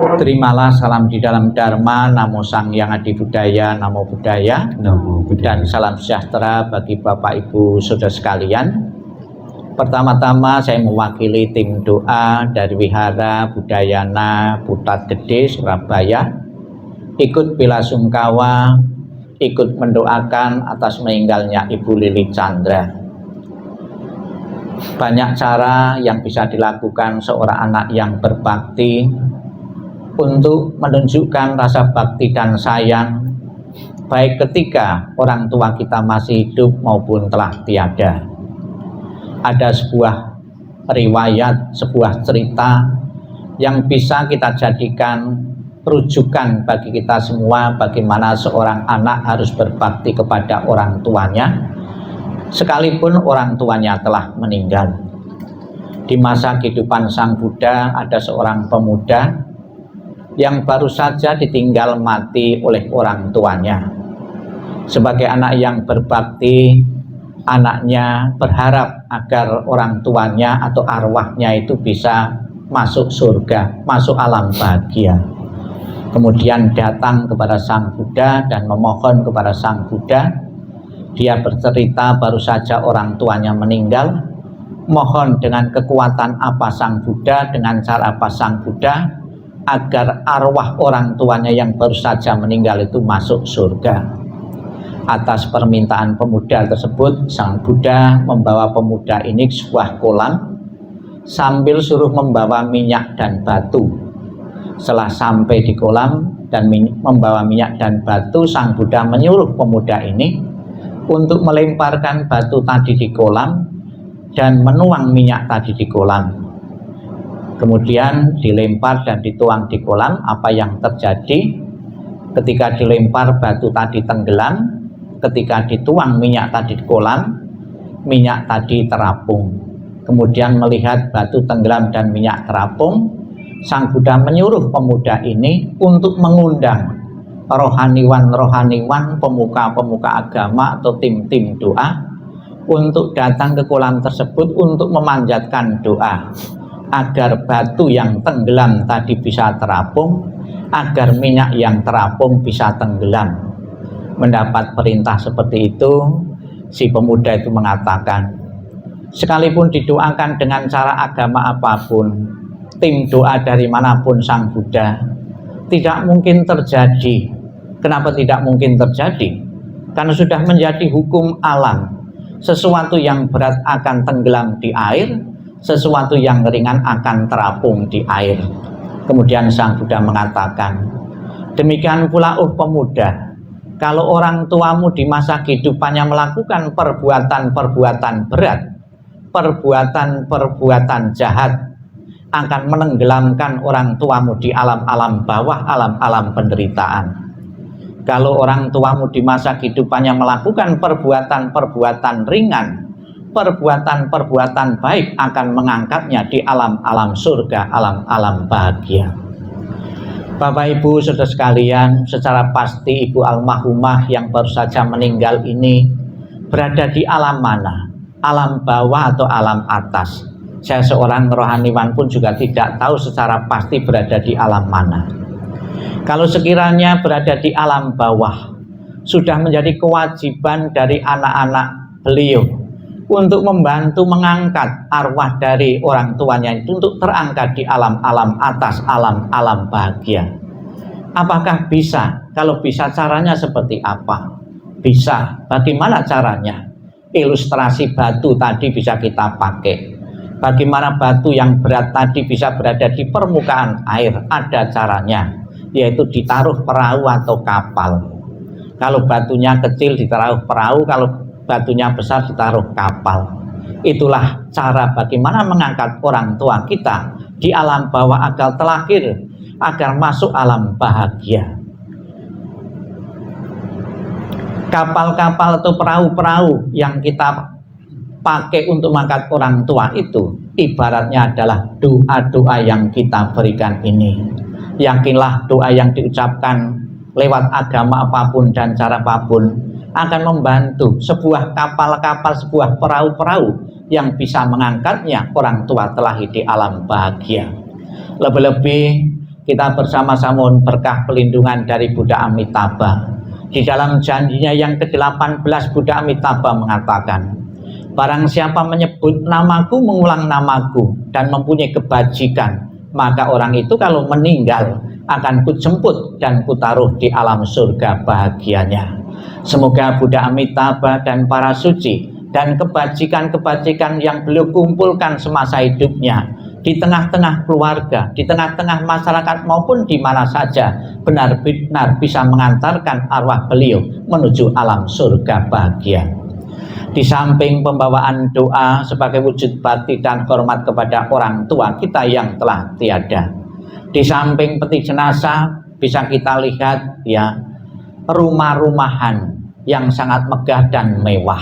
Terimalah salam di dalam Dharma, Namo Sang Hyang Adi Budaya, Namo Buddhaya, dan salam sejahtera bagi Bapak Ibu Saudara sekalian. Pertama-tama saya mewakili tim doa dari Wihara Budayana Putat Gede Surabaya, ikut bela sungkawa, ikut mendoakan atas meninggalnya Ibu Lili Chandra. Banyak cara yang bisa dilakukan seorang anak yang berbakti untuk menunjukkan rasa bakti dan sayang, baik ketika orang tua kita masih hidup maupun telah tiada. Ada sebuah riwayat, sebuah cerita yang bisa kita jadikan rujukan bagi kita semua bagaimana seorang anak harus berbakti kepada orang tuanya sekalipun orang tuanya telah meninggal. Di masa kehidupan Sang Buddha ada seorang pemuda yang baru saja ditinggal mati oleh orang tuanya. Sebagai anak yang berbakti, anaknya berharap agar orang tuanya atau arwahnya itu bisa masuk surga, masuk alam bahagia. Kemudian datang kepada Sang Buddha dan memohon kepada Sang Buddha. Dia bercerita baru saja orang tuanya meninggal, mohon dengan kekuatan apa Sang Buddha, dengan cara apa Sang Buddha, agar arwah orang tuanya yang baru saja meninggal itu masuk surga. Atas permintaan pemuda tersebut, Sang Buddha membawa pemuda ini ke sebuah kolam sambil suruh membawa minyak dan batu. Setelah sampai di kolam dan membawa minyak dan batu, Sang Buddha menyuruh pemuda ini untuk melemparkan batu tadi di kolam dan menuang minyak tadi di kolam. Kemudian dilempar dan dituang di kolam. Apa yang terjadi? Ketika dilempar batu tadi tenggelam, ketika dituang minyak tadi di kolam, minyak tadi terapung. Kemudian melihat batu tenggelam dan minyak terapung, Sang Buddha menyuruh pemuda ini untuk mengundang rohaniwan-rohaniwan, pemuka-pemuka agama atau tim-tim doa untuk datang ke kolam tersebut untuk memanjatkan doa agar batu yang tenggelam tadi bisa terapung, agar minyak yang terapung bisa tenggelam. Mendapat perintah seperti itu, si pemuda itu mengatakan, sekalipun didoakan dengan cara agama apapun, tim doa dari manapun Sang Buddha, tidak mungkin terjadi. Kenapa tidak mungkin terjadi? Karena sudah menjadi hukum alam. Sesuatu yang berat akan tenggelam di air, sesuatu yang ringan akan terapung di air. Kemudian Sang Buddha mengatakan, demikian pula pemuda, kalau orang tuamu di masa kehidupannya melakukan perbuatan-perbuatan berat, perbuatan-perbuatan jahat, akan menenggelamkan orang tuamu di alam-alam bawah, alam-alam penderitaan. Kalau orang tuamu di masa kehidupannya melakukan perbuatan-perbuatan ringan, perbuatan-perbuatan baik, akan mengangkatnya di alam-alam surga, alam-alam bahagia. Bapak Ibu Saudara sekalian, secara pasti Ibu almarhumah yang baru saja meninggal ini berada di alam mana? Alam bawah atau alam atas? Saya seorang rohaniwan pun juga tidak tahu secara pasti berada di alam mana. Kalau sekiranya berada di alam bawah, sudah menjadi kewajiban dari anak-anak beliau untuk membantu mengangkat arwah dari orang tuanya itu untuk terangkat di alam-alam atas, alam-alam bahagia. Apakah bisa? Kalau bisa, caranya seperti apa? Bisa. Bagaimana caranya? Ilustrasi batu tadi bisa kita pakai. Bagaimana batu yang berat tadi bisa berada di permukaan air? Ada caranya, yaitu ditaruh perahu atau kapal. Kalau batunya kecil ditaruh perahu, kalau batunya besar ditaruh kapal. Itulah cara bagaimana mengangkat orang tua kita di alam bawah agar terlahir, agar masuk alam bahagia. Kapal-kapal atau perahu-perahu yang kita pakai untuk mengangkat orang tua itu ibaratnya adalah doa-doa yang kita berikan ini. Yakinlah doa yang diucapkan lewat agama apapun dan cara apapun akan membantu sebuah kapal-kapal, sebuah perahu-perahu yang bisa mengangkatnya orang tua telah di alam bahagia. Lebih-lebih kita bersama-sama mohon berkah pelindungan dari Buddha Amitabha. Di dalam janjinya yang ke-18 Buddha Amitabha mengatakan, barang siapa menyebut namaku, mengulang namaku, dan mempunyai kebajikan, maka orang itu kalau meninggal akan kujemput dan kutaruh di alam surga bahagianya. Semoga Buddha Amitabha dan para suci dan kebajikan-kebajikan yang beliau kumpulkan semasa hidupnya di tengah-tengah keluarga, di tengah-tengah masyarakat maupun di mana saja benar-benar bisa mengantarkan arwah beliau menuju alam surga bahagia. Di samping pembawaan doa sebagai wujud bakti dan hormat kepada orang tua kita yang telah tiada, di samping peti jenazah bisa kita lihat ya rumah-rumahan yang sangat megah dan mewah.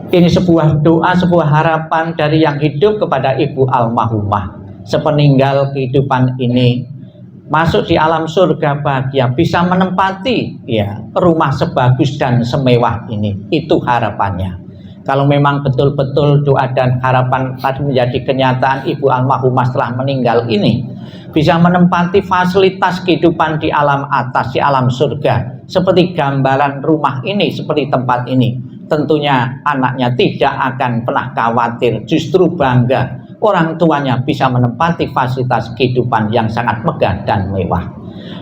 Ini sebuah doa, sebuah harapan dari yang hidup kepada ibu almarhumah. Sepeninggal kehidupan ini masuk di alam surga bahagia, bisa menempati ya rumah sebagus dan semewah ini. Itu harapannya. Kalau memang betul-betul doa dan harapan tadi menjadi kenyataan, ibu almarhumah setelah meninggal ini bisa menempati fasilitas kehidupan di alam atas, di alam surga, seperti gambaran rumah ini, seperti tempat ini. Tentunya anaknya tidak akan pernah khawatir, justru bangga orang tuanya bisa menempati fasilitas kehidupan yang sangat megah dan mewah.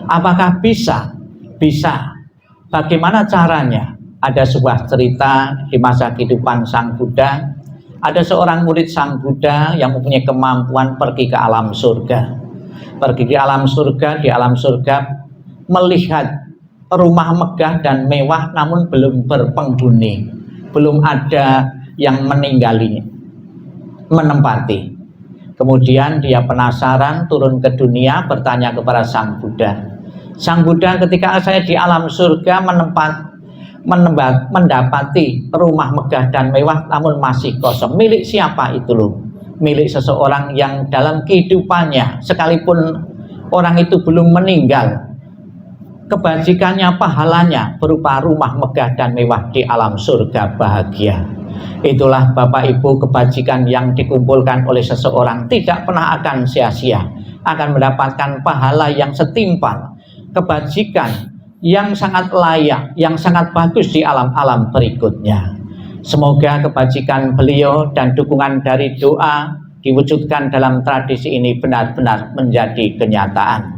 Apakah bisa? Bisa. Bagaimana caranya? Ada sebuah cerita di masa kehidupan Sang Buddha. Ada seorang murid Sang Buddha yang mempunyai kemampuan pergi ke alam surga. Pergi di alam surga melihat rumah megah dan mewah namun belum berpenghuni, belum ada yang menempati. Kemudian dia penasaran, turun ke dunia, bertanya kepada Sang Buddha, Sang Buddha, ketika saya di alam surga mendapati rumah megah dan mewah namun masih kosong, milik siapa itu loh? Milik seseorang yang dalam kehidupannya sekalipun orang itu belum meninggal, kebajikannya, pahalanya berupa rumah megah dan mewah di alam surga bahagia. Itulah Bapak Ibu kebajikan yang dikumpulkan oleh seseorang tidak pernah akan sia-sia, akan mendapatkan pahala yang setimpal, kebajikan yang sangat layak, yang sangat bagus di alam-alam berikutnya. Semoga kebajikan beliau dan dukungan dari doa diwujudkan dalam tradisi ini benar-benar menjadi kenyataan.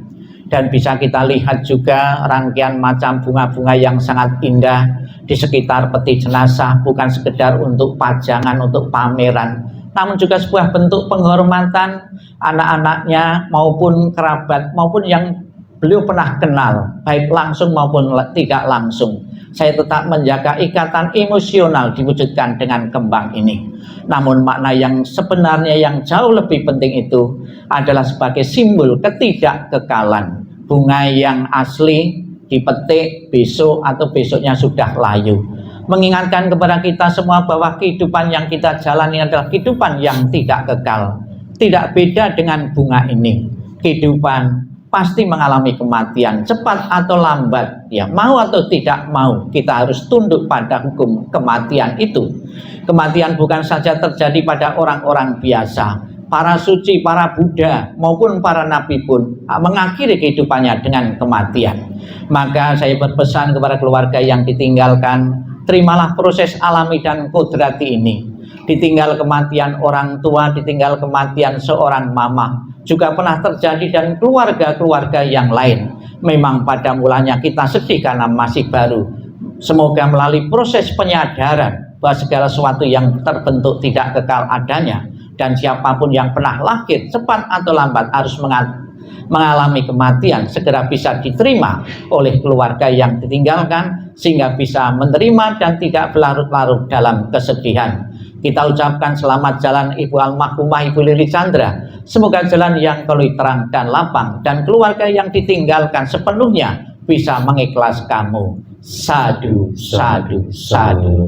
Dan bisa kita lihat juga rangkaian macam bunga-bunga yang sangat indah di sekitar peti jenazah, bukan sekedar untuk pajangan, untuk pameran, namun juga sebuah bentuk penghormatan anak-anaknya maupun kerabat maupun yang beliau pernah kenal, baik langsung maupun tidak langsung. Saya tetap menjaga ikatan emosional diwujudkan dengan kembang ini. Namun makna yang sebenarnya yang jauh lebih penting itu adalah sebagai simbol ketidakkekalan. Bunga yang asli dipetik besok atau besoknya sudah layu, mengingatkan kepada kita semua bahwa kehidupan yang kita jalani adalah kehidupan yang tidak kekal. Tidak beda dengan bunga ini. Kehidupan pasti mengalami kematian, cepat atau lambat, ya mau atau tidak mau kita harus tunduk pada hukum kematian itu. Kematian bukan saja terjadi pada orang-orang biasa, para suci, para Buddha maupun para nabi pun mengakhiri kehidupannya dengan kematian. Maka saya berpesan kepada keluarga yang ditinggalkan, terimalah proses alami dan kodrati ini. Ditinggal kematian orang tua, ditinggal kematian seorang mama, juga pernah terjadi dan keluarga-keluarga yang lain. Memang pada mulanya kita sedih karena masih baru. Semoga melalui proses penyadaran bahwa segala sesuatu yang terbentuk tidak kekal adanya, dan siapapun yang pernah lahir cepat atau lambat harus mengalami kematian, segera bisa diterima oleh keluarga yang ditinggalkan sehingga bisa menerima dan tidak berlarut-larut dalam kesedihan. Kita ucapkan selamat jalan Ibu almarhumah Ibu Lili Chandra. Semoga jalan yang keluar terang dan lapang, dan keluarga yang ditinggalkan sepenuhnya bisa mengikhlaskanmu. Sadu, sadu, sadu.